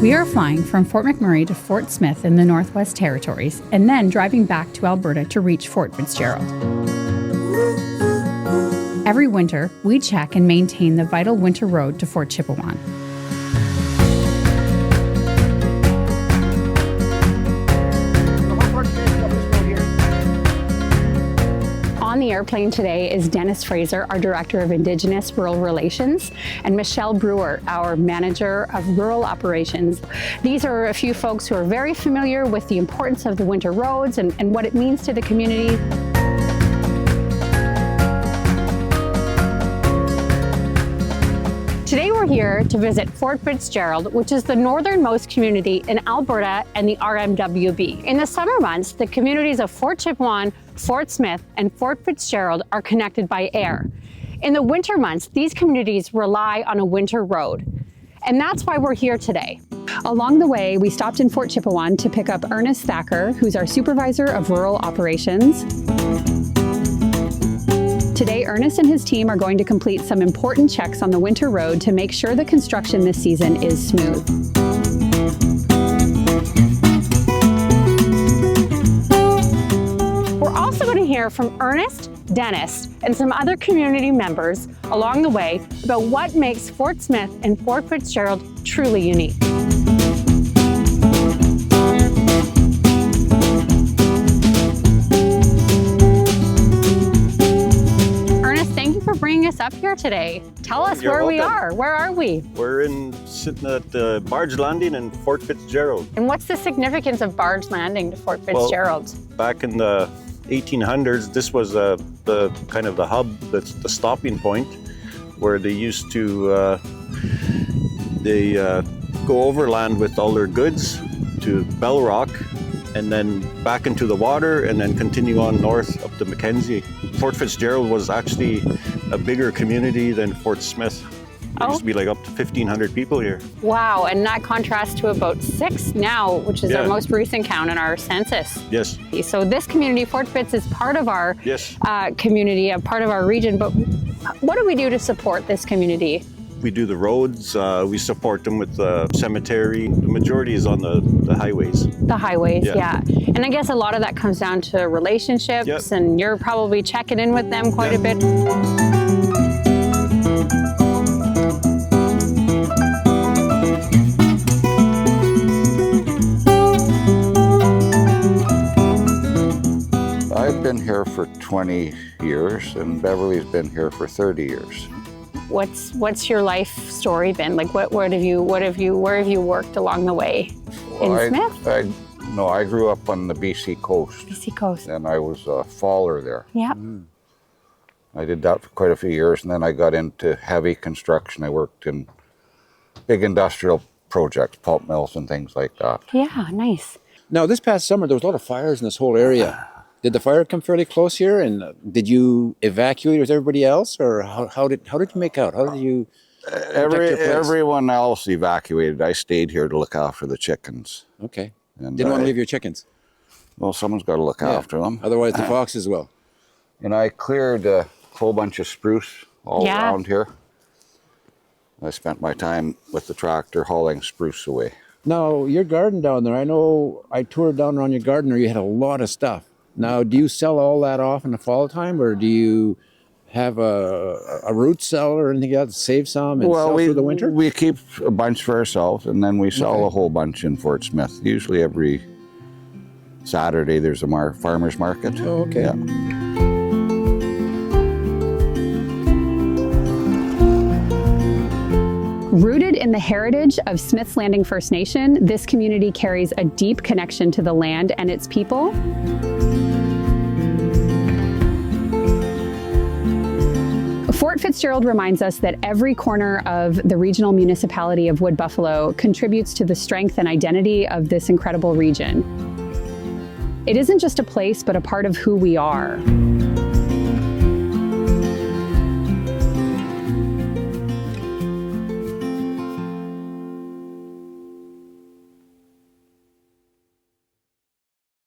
We are flying from Fort McMurray to Fort Smith in the Northwest Territories, and then driving back to Alberta to reach Fort Fitzgerald. Every winter, we check and maintain the vital winter road to Fort Chipewyan. On the airplane today is Dennis Fraser, our Director of Indigenous Rural Relations, and Michelle Brewer, our Manager of Rural Operations. These are a few folks who are very familiar with the importance of the winter roads and what it means to the community. Today we're here to visit Fort Fitzgerald, which is the northernmost community in Alberta and the RMWB. In the summer months, the communities of Fort Chipewyan, Fort Smith, and Fort Fitzgerald are connected by air. In the winter months, these communities rely on a winter road. And that's why we're here today. Along the way, we stopped in Fort Chipewyan to pick up Ernest Thacker, who's our Supervisor of Rural Operations. Today, Ernest and his team are going to complete some important checks on the winter road to make sure the construction this season is smooth. We're also going to hear from Ernest, Dennis, and some other community members along the way about what makes Fort Smith and Fort Fitzgerald truly unique. Bringing us up here today. Tell us where we are. Where are we? We're sitting at the barge landing in Fort Fitzgerald. And what's the significance of barge landing to Fort Fitzgerald? Well, back in the 1800s, this was the kind of the hub, that's the stopping point, where they used to go overland with all their goods to Bell Rock, and then back into the water, and then continue on north up to Mackenzie. Fort Fitzgerald was actually a bigger community than Fort Smith. There used to be like up to 1,500 people here. Wow, and that contrasts to about 6 now, which is our most recent count in our census. Yes. So this community, Fort Fitz, is part of our community, a part of our region, but what do we do to support this community? We do the roads, we support them with the cemetery. The majority is on the highways. The highways, yeah. And I guess a lot of that comes down to relationships, and you're probably checking in with them quite a bit. I've been here for 20 years, and Beverly's been here for 30 years. What's your life story been? Like where have you worked along the way? In Smith? I grew up on the BC coast. BC coast. And I was a faller there. Yeah. I did that for quite a few years, and then I got into heavy construction. I worked in big industrial projects, pulp mills and things like that. Yeah, nice. Now, this past summer, there was a lot of fires in this whole area. Did the fire come fairly close here, and did you evacuate with everybody else, or how did you make out? How did you everyone else evacuated. I stayed here to look after the chickens. Okay. And didn't want to leave your chickens? Well, someone's got to look after them. Otherwise, the foxes will. And I cleared a whole bunch of spruce all around here. I spent my time with the tractor hauling spruce away. Now, your garden down there, I know I toured down around your garden, or you had a lot of stuff. Now, do you sell all that off in the fall time, or do you have a root cell or anything else to save some and sell through the winter? We keep a bunch for ourselves, and then we sell a whole bunch in Fort Smith. Usually every Saturday there's a farmer's market. Oh, okay. Yeah. Rooted in the heritage of Smith's Landing First Nation, this community carries a deep connection to the land and its people. Fort Fitzgerald reminds us that every corner of the regional municipality of Wood Buffalo contributes to the strength and identity of this incredible region. It isn't just a place, but a part of who we are.